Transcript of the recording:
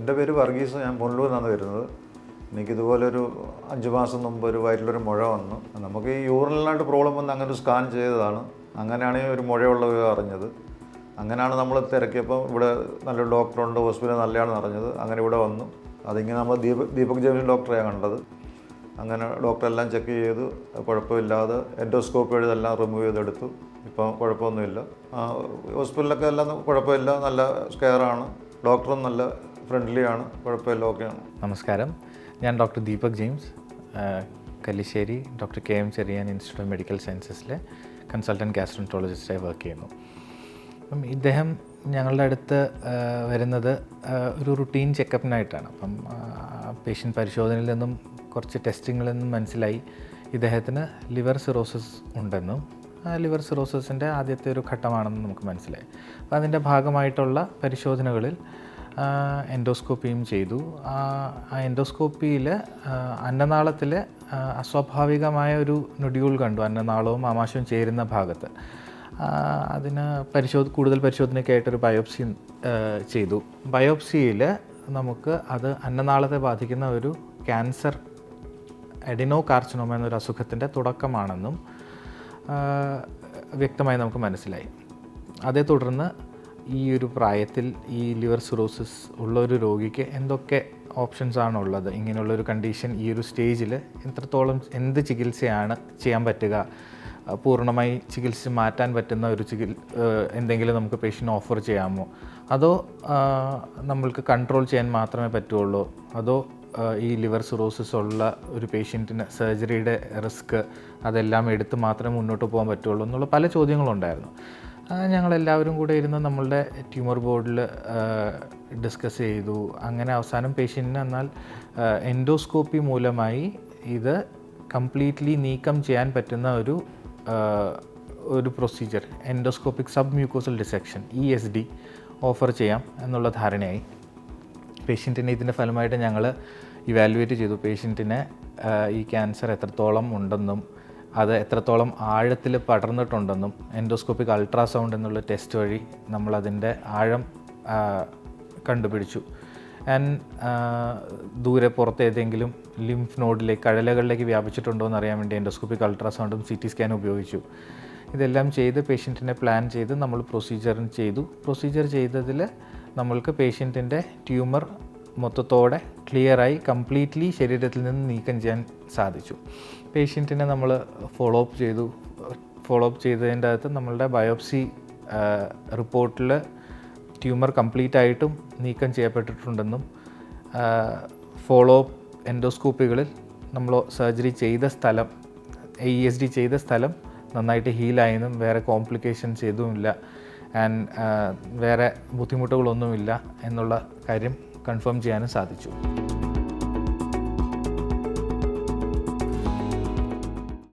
എൻ്റെ പേര് വർഗീസ്. ഞാൻ പുനലൂരിൽ നിന്നാണ് വരുന്നത്. എനിക്കിതുപോലൊരു 5 മാസം മുമ്പ് ഒരു വയറ്റിലൊരു മുഴ വന്നു. നമുക്ക് ഈ യൂറിനലായിട്ട് പ്രോബ്ലം വന്ന് അങ്ങനെ ഒരു സ്കാൻ ചെയ്തതാണ്. അങ്ങനെയാണ് ഈ ഒരു മുഴയുള്ള വിവരം അറിഞ്ഞത്. അങ്ങനെയാണ് നമ്മൾ തിരക്കിയപ്പോൾ ഇവിടെ നല്ലൊരു ഡോക്ടറുണ്ട്, ഹോസ്പിറ്റൽ നല്ലതാണെന്ന് അറിഞ്ഞത്. അങ്ങനെ ഇവിടെ വന്നു. അതിങ്ങനെ നമ്മൾ ദീപക് ജെയിംസ് ഡോക്ടറെയാണ് കണ്ടത്. അങ്ങനെ ഡോക്ടറെല്ലാം ചെക്ക് ചെയ്തു, കുഴപ്പമില്ലാതെ എൻഡോസ്കോപ്പി വഴി ഇതെല്ലാം റിമൂവ് ചെയ്തെടുത്തു. ഇപ്പം കുഴപ്പമൊന്നുമില്ല. ഹോസ്പിറ്റലിലൊക്കെ എല്ലാം കുഴപ്പമില്ല, നല്ല കെയറാണ്. ഡോക്ടറും നല്ല ഫ്രണ്ട്ലിയാണ്, കുഴപ്പമില്ല, ഓക്കെയാണ്. നമസ്കാരം, ഞാൻ doctor Deepak James, Kallissery doctor K M Cherian institute of medical സയൻസസിലെ കൺസൾട്ടൻറ്റ് ഗാസ്ട്രോൻട്രോളജിസ്റ്റായി വർക്ക് ചെയ്യുന്നു. അപ്പം ഇദ്ദേഹം ഞങ്ങളുടെ അടുത്ത് വരുന്നത് ഒരു റുട്ടീൻ ചെക്കപ്പിനായിട്ടാണ്. അപ്പം പേഷ്യൻ്റ് പരിശോധനയിൽ നിന്നും കുറച്ച് ടെസ്റ്റിങ്ങിൽ നിന്നും മനസ്സിലായി ഇദ്ദേഹത്തിന് ലിവർ സിറോസിസ് ഉണ്ടെന്നും ലിവർ സിറോസിസിൻ്റെ ആദ്യത്തെ ഒരു ഘട്ടമാണെന്ന് നമുക്ക് മനസ്സിലായി. അപ്പോൾ അതിൻ്റെ ഭാഗമായിട്ടുള്ള പരിശോധനകളിൽ എൻഡോസ്കോപ്പിയും ചെയ്തു. ആ എൻഡോസ്കോപ്പിയിൽ അന്നനാളത്തിൽ അസ്വാഭാവികമായ ഒരു നൊഡ്യൂൾ കണ്ടു, അന്നനാളവും ആമാശയവും ചേരുന്ന ഭാഗത്ത്. അതിന് കൂടുതൽ പരിശോധനയ്ക്കായിട്ടൊരു ബയോപ്സി ചെയ്തു. ബയോപ്സിയിൽ നമുക്ക് അത് അന്നനാളത്തെ ബാധിക്കുന്ന ഒരു ക്യാൻസർ, അഡിനോകാർസിനോമ എന്നൊരു അസുഖത്തിൻ്റെ തുടക്കമാണെന്നും വ്യക്തമായി നമുക്ക് മനസ്സിലായി. അതേ തുടർന്ന് ഈ ഒരു പ്രായത്തിൽ ഈ ലിവർ സിറോസിസ് ഉള്ള ഒരു രോഗിക്ക് എന്തൊക്കെ ഓപ്ഷൻസ് ആണുള്ളത്, ഇങ്ങനെയുള്ളൊരു കണ്ടീഷൻ ഈ ഒരു സ്റ്റേജിൽ എത്രത്തോളം എന്ത് ചികിത്സയാണ് ചെയ്യാൻ പറ്റുക, പൂർണ്ണമായി ചികിത്സിച്ച് മാറ്റാൻ പറ്റുന്ന ഒരു എന്തെങ്കിലും നമുക്ക് പേഷ്യൻ്റ് ഓഫർ ചെയ്യാമോ, അതോ നമ്മൾക്ക് കൺട്രോൾ ചെയ്യാൻ മാത്രമേ പറ്റുള്ളൂ, അതോ ഈ ലിവർ സിറോസിസ് ഉള്ള ഒരു പേഷ്യൻറ്റിന് സർജറിയുടെ റിസ്ക് അതെല്ലാം എടുത്ത് മാത്രമേ മുന്നോട്ട് പോകാൻ പറ്റുള്ളൂ എന്നുള്ള പല ചോദ്യങ്ങളുണ്ടായിരുന്നു. ഞങ്ങളെല്ലാവരും കൂടെ ഇരുന്ന് നമ്മളുടെ ട്യൂമർ ബോർഡിൽ ഡിസ്കസ് ചെയ്തു. അങ്ങനെ അവസാനം പേഷ്യൻറ്റിന് എന്നാൽ എൻഡോസ്കോപ്പി മൂലമായി ഇത് കംപ്ലീറ്റ്ലി നീക്കം ചെയ്യാൻ പറ്റുന്ന ഒരു procedure, endoscopic sub mucosal dissection ESD offer ചെയ്യാം എന്നുള്ള ധാരണയായി. പേഷ്യൻറ്റിനെ ഇതിൻ്റെ ഫലമായിട്ട് ഞങ്ങൾ ഇവാലുവേറ്റ് ചെയ്തു. പേഷ്യൻറ്റിന് ഈ ക്യാൻസർ എത്രത്തോളം ഉണ്ടെന്നും അത് എത്രത്തോളം ആഴത്തിൽ പടർന്നിട്ടുണ്ടെന്നും എൻഡോസ്കോപ്പിക് അൾട്രാസൗണ്ട് എന്നുള്ള ടെസ്റ്റ് വഴി നമ്മളതിൻ്റെ ആഴം കണ്ടുപിടിച്ചു. ദൂരെ പുറത്ത് ഏതെങ്കിലും ലിംഫ് നോഡിലേക്ക്, കഴലകളിലേക്ക് വ്യാപിച്ചിട്ടുണ്ടോ എന്ന് അറിയാൻ വേണ്ടി എൻഡോസ്കോപ്പിക് അൾട്രാസൗണ്ടും CT സ്കാനും ഉപയോഗിച്ചു. ഇതെല്ലാം ചെയ്ത് പേഷ്യൻറ്റിനെ പ്ലാൻ ചെയ്ത് നമ്മൾ പ്രൊസീജിയർ ചെയ്തതിൽ നമ്മൾക്ക് പേഷ്യൻറ്റിൻ്റെ ട്യൂമർ മൊത്തത്തോടെ ക്ലിയറായി കംപ്ലീറ്റ്ലി ശരീരത്തിൽ നിന്ന് നീക്കം ചെയ്യാൻ സാധിച്ചു. പേഷ്യൻറ്റിനെ നമ്മൾ ഫോളോ അപ്പ് ചെയ്തതിൻ്റെ അകത്ത് നമ്മളുടെ ബയോപ്സി റിപ്പോർട്ടിൽ ട്യൂമർ കംപ്ലീറ്റ് ആയിട്ടും നീക്കം ചെയ്യപ്പെട്ടിട്ടുണ്ടെന്നും ഫോളോ അപ്പ് എൻഡോസ്കോപ്പികളിൽ നമ്മൾ സർജറി ചെയ്ത സ്ഥലം, ESD ചെയ്ത സ്ഥലം നന്നായിട്ട് ഹീലായെന്നും വേറെ കോംപ്ലിക്കേഷൻസ് ഏതുമില്ല വേറെ ബുദ്ധിമുട്ടുകളൊന്നുമില്ല എന്നുള്ള കാര്യം കൺഫേം ചെയ്യാനും സാധിച്ചു.